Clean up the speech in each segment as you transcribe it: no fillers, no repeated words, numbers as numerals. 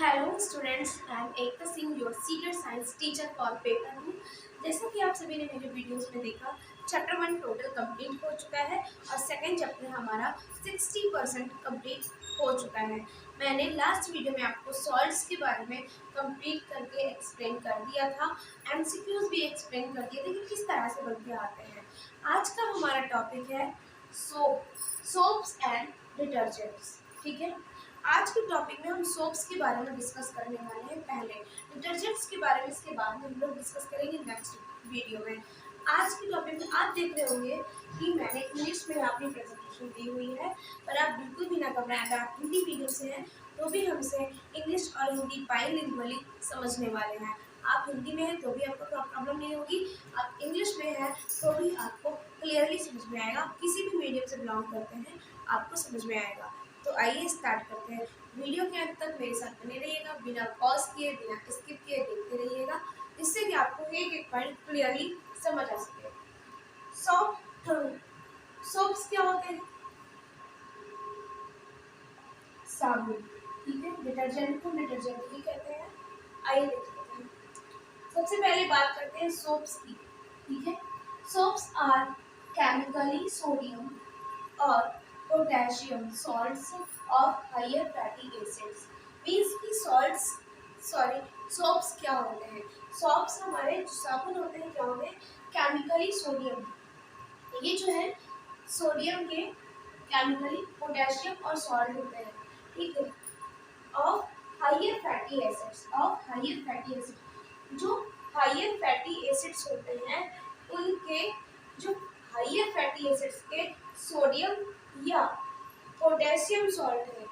Hello students, I am Ekta Singh, your senior science teacher for paper 2। जैसा कि आप सभी ने मेरे वीडियोस में देखा, चैप्टर 1 टोटल कंप्लीट हो चुका है और सेकंड चैप्टर हमारा 60% कंप्लीट हो चुका है। मैंने लास्ट वीडियो में आपको सॉल्ट्स के बारे में कंप्लीट करके एक्सप्लेन कर दिया था, एमसीक्यूज भी एक्सप्लेन कर दिए थे कि किस तरह से बन के आते हैं। आज का हमारा टॉपिक है सोप्स एंड डिटर्जेंट्स। ठीक है, आज के टॉपिक में हम सोप्स के बारे में डिस्कस करने वाले हैं। पहले डिटर्जेंट्स के बारे में, इसके बाद में हम लोग डिस्कस करेंगे नेक्स्ट वीडियो में। आज के टॉपिक में आप देख रहे होंगे कि मैंने इंग्लिश में अपनी प्रेजेंटेशन दी हुई है, पर आप बिल्कुल भी ना घबराएं। अगर आप हिंदी मीडियम से हैं तो भी हमसे इंग्लिश और हिंदी बाइलिंगुअली समझने वाले हैं। आप हिंदी में हैं तो भी आपको प्रॉब्लम नहीं होगी, आप इंग्लिश में हैं तो भी आपको क्लियरली समझ में आएगा। किसी भी मीडियम से बिलोंग करते हैं आपको समझ में आएगा। तो आइए स्टार्ट करते हैं। वीडियो के अंत तक मेरे साथ बने रहिएगा, बिना पॉज किए, बिना स्किप किए देखते रहिएगा, जिससे कि आपको एक एक पॉइंट क्लियरली समझ आ सके। सोप्स क्या होते हैं? साबुन। ठीक है, डिटर्जेंट को डिटर्जेंट ही कहते हैं। आइए देख लेते हैं। सबसे पहले बात करते हैं सोप्स की। ठीक है, सोप्स आर केमिकली सोडियम और potassium salts of higher fatty acids। Means की सोप्स क्या होते हैं? सोप्स हमारे जो साबुन होते हैं क्या होते हैं? केमिकली सोडियम, ये जो है सोडियम के केमिकली पोटेशियम और सॉल्ट होते हैं। ठीक है, ऑफ हायर फैटी एसिड्स जो हायर फैटी एसिड्स होते हैं उनके जो हायर फैटी एसिड्स के सोडियम या पोटेशियम सॉल्ट है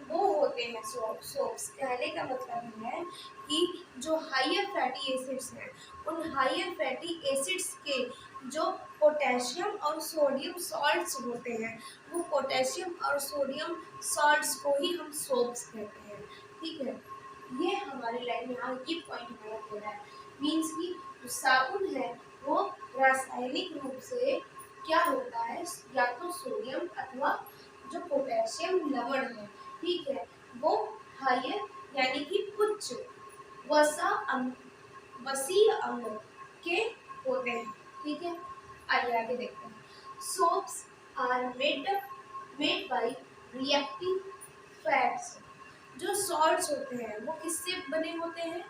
वो होते हैं सोप्स। कहने का मतलब है कि जो हायर फैटी एसिड्स हैं उन हायर फैटी एसिड्स के जो पोटेशियम और सोडियम सॉल्ट्स होते हैं वो पोटेशियम और सोडियम सॉल्ट्स को ही हम सोप्स कहते हैं। ठीक है, ये हमारी लाइन में यहाँ ये पॉइंट हमारा बोला है। मीन्स की जो साबुन है वो रासायनिक रूप से क्या होता है, या तो सोडियम अथवा जो पोटेशियम लवण है, ठीक है, वो हायर यानी कि उच्च वसीय अम्ल के होते हैं। ठीक है, आइए आगे देखते हैं। Soaps are made by reactive fats. जो सॉल्ट्स होते हैं वो किससे बने होते हैं?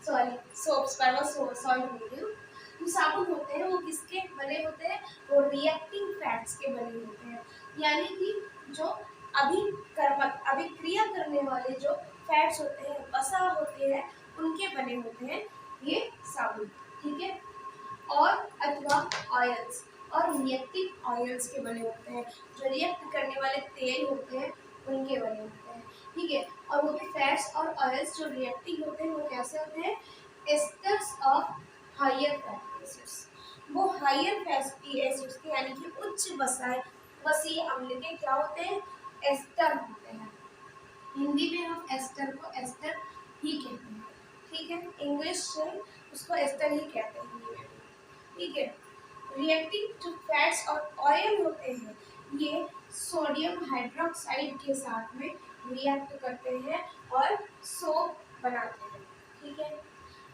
सॉरी, सोप्स पर मैं सॉल्ट बोल रही हूँ। जो साबुन होते हैं वो किसके बने होते हैं? वो रिएक्टिव फैट्स के बने होते हैं, यानी कि जो अभिक्रिया करने वाले जो फैट्स होते हैं, वसा होते हैं, उनके बने होते हैं ये साबुन। ठीक है, और अथवा ऑयल्स और रिएक्टिव ऑयल्स के बने होते हैं। जो रिएक्ट करने वाले तेल होते हैं उनके बने होते हैं। ठीक है, और वो भी फैट्स और ऑयल्स जो रिएक्टिव होते हैं वो कैसे होते हैं? Esters of higher fatty acids. वो हायर फैटी एसिड्स के यानी कि उच्च वसीय अम्ल के क्या होते हैं? एस्टर होते हैं। हिंदी में हम एस्टर को एस्टर ही कहते हैं। ठीक है, इंग्लिश से उसको एस्टर ही कहते हैं हिंदी में। ठीक है, रिएक्टिव जो फैट्स और ऑयल होते हैं ये सोडियम हाइड्रोक्साइड के साथ में रिएक्ट करते हैं और सोप बनाते हैं। ठीक है,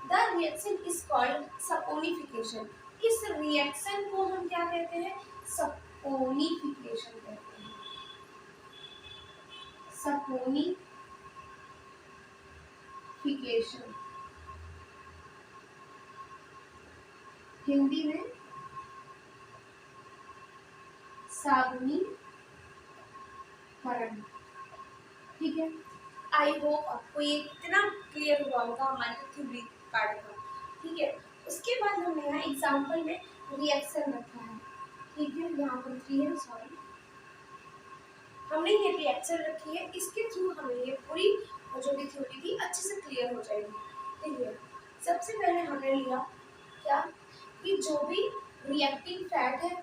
the reaction is called saponification. इस रिएक्शन को हम क्या कहते हैं? सपोनिफिकेशन कहते हैं। सपोनिफिकेशन हिंदी में साबुनीकरण। ठीक है, आई होप आपको ये इतना क्लियर हुआ होगा हमारे थ्योरी पार्ट का। ठीक है, उसके बाद हमने यहाँ एग्जाम्पल में रिएक्शन रखा है। ठीक है, यहाँ पर 3 है, सॉरी, हमने ये रिएक्शन रखी है, इसके थ्रू हमें ये पूरी जो भी थ्योरी थी अच्छे से क्लियर हो जाएगी। ठीक है, सबसे पहले हमने लिया क्या कि जो भी रिएक्टिव फैट है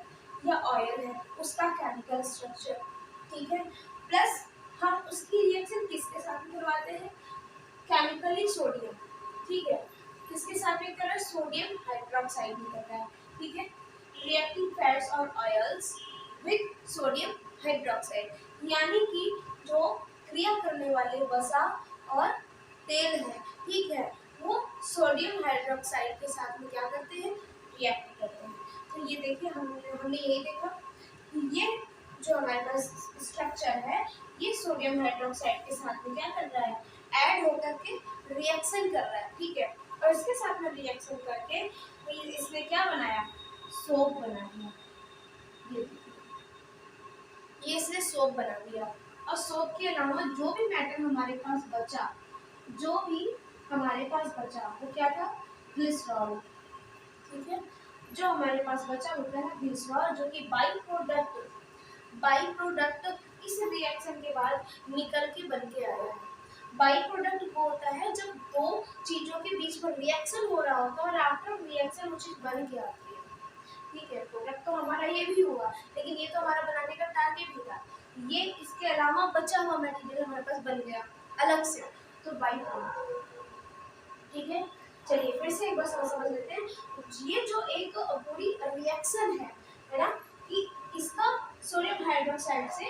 या ऑयल है उसका केमिकल स्ट्रक्चर। ठीक है, प्लस हम उसकी रिएक्शन किसके साथ में करवाते हैं? Chemically sodium. ठीक है, किसके साथ में कर रहा है? सोडियम हाइड्रोक्साइड में कर रहा है। ठीक है, रिएक्टिव फैट्स और ऑयल्स विथ सोडियम हाइड्रोक्साइड, यानी कि जो क्रिया करने वाले वसा और तेल है, ठीक है, वो सोडियम हाइड्रोक्साइड के साथ में क्या करते हैं, रिएक्ट करते हैं। तो ये देखिए हमने यही देखा, ये जो हमारे पास स्ट्रक्चर है ये सोडियम हाइड्रोक्साइड के साथ में क्या कर रहा है, ऐड होकर के रिएक्शन कर रहा है, ठीक है। और इसके साथ में रिएक्शन करके इसने क्या बनाया, सोप बना दिया। ये इसने सोप बना दिया। और सोप के अलावा जो भी मैटर हमारे पास बचा, जो भी हमारे पास बचा वो क्या था, ग्लिसरॉल, ठीक है। जो हमारे पास बचा होता है ग्लिसरॉल, जो कि बाई प्रोडक्ट इस रिएक्शन के बाद निकल के बन के आया है। बाई प्रोडक्ट वो होता है जब दो चीजों के बीच में रिएक्शन हो रहा होता है और आफ्टर रिएक्शन वो चीज बन के आती है, ठीक है। प्रोडक्ट तो हमारा ये भी हुआ, लेकिन ये तो हमारा बनाने का टारगेट भी था। ये इसके अलावा बचा हुआ मटेरियल हमारे पास बन गया अलग से, तो बाई प्रोडक्ट, ठीक है। चलिए फिर से एक बार समझ लेते हैं। ये जो एक पूरी रिएक्शन है ना, कि इसका सोडियम हाइड्रोक्साइड से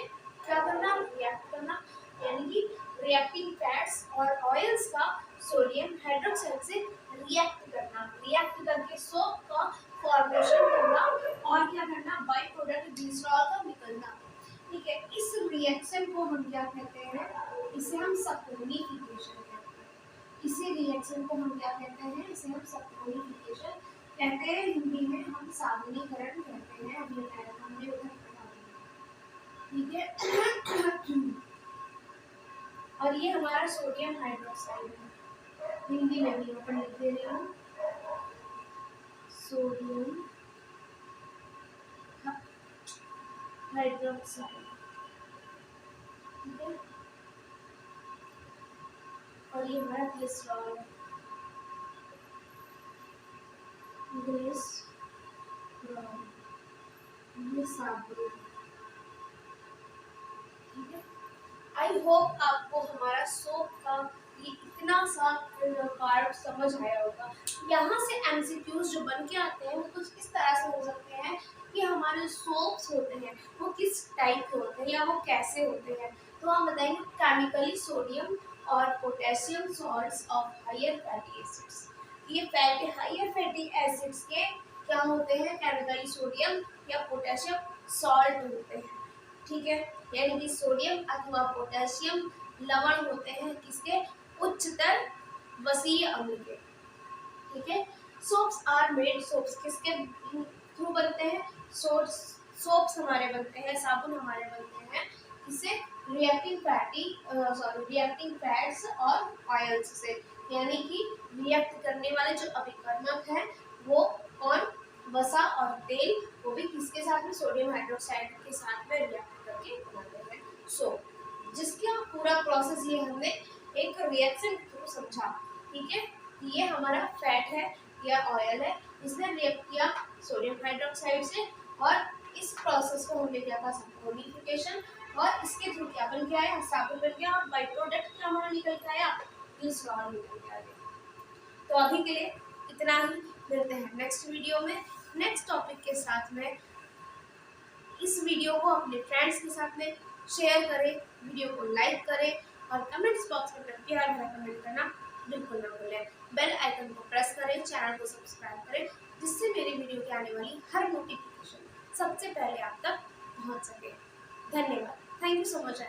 क्या करना, रिएक्ट करना, यानी कि रिएक्टिंग फैट्स और ऑयल्स का सोडियम हाइड्रोक्साइड से रिएक्ट करना, रिएक्ट करके सोप का फॉर्मेशन करना और क्या करना, बाय प्रोडक्ट ग्लिसरॉल का निकलना, ठीक है। इस रिएक्शन को हम क्या कहते हैं, इसे हम सपोनिफिकेशन कहते हैं। इसी रिएक्शन को हम क्या कहते हैं, इसे हम सपोनिफिकेशन कहते हैं, हिंदी में हम साबुनीकरण कहते हैं। अभी हमने उधर पढ़ा, ठीक है। और ये हमारा सोडियम हाइड्रोक्साइड है, हिंदी में भी अपन लिख दे रही हूँ, सोडियम हाइड्रोक्साइड, ठीक है। और ये हमारा ग्लिसरॉल है, ग्लिसरॉल, ये साबुन, ठीक है। आई होप आपको हमारा सोप का ये इतना सा पार्ट समझ आया होगा। यहाँ से एमसीक्यूज जो बन के आते हैं वो कुछ इस तरह से हो सकते हैं कि हमारे सोप्स होते हैं वो किस टाइप के होते हैं या वो कैसे होते हैं। तो हम बताएंगे केमिकली सोडियम और potassium salts of higher fatty acids. ये हायर फैटी एसिड्स के क्या होते हैं, केमिकली सोडियम या पोटेशियम सॉल्ट होते हैं, ठीक है। यानी कि सोडियम अथवा पोटेशियम लवण होते हैं किसके, उच्चतर वसीय अम्ल के, ठीक है। सोप्स आर मेड, सोप्स किसके थ्रू बनते हैं, सोप्स हमारे बनते हैं, साबुन हमारे बनते हैं इससे रिएक्टिंग फैट्स और ऑयल्स से, यानी कि रिएक्ट करने वाले जो अभिकर्मक हैं वो कौन, वसा और तेल, वो भी किसके साथ में, सोडियम हाइड्रोक्साइड के साथ में रिएक्ट करके बनाते हैं सोप। जिसका पूरा प्रोसेस ये हमने एक रिएक्शन के थ्रू समझा, ठीक है। ये हमारा फैट है या ऑयल है, इसने रिएक्ट किया सोडियम हाइड्रोक्साइड से और इस प्रोसेस को हमने क्या कहा, सपोनिफिकेशन, और इसके थ्रू क्या बन के आया, साबुन बन गया और बाई प्रोडक्ट क्या हमारा निकल के आया, ग्लिसरॉल निकल के आया। तो अभी के लिए इतना ही, मिलते हैं नेक्स्ट वीडियो में नेक्स्ट टॉपिक के साथ में। इस वीडियो को अपने फ्रेंड्स के साथ में शेयर करें, वीडियो को लाइक करें और कमेंट्स बॉक्स में अपना प्यार भरा कमेंट करना बिल्कुल ना भूलें। बेल आइकन को प्रेस करें, चैनल को सब्सक्राइब करें, जिससे मेरी वीडियो के आने वाली हर नोटिफिकेशन सबसे पहले आप तक पहुंच सके। धन्यवाद, थैंक यू सो मच।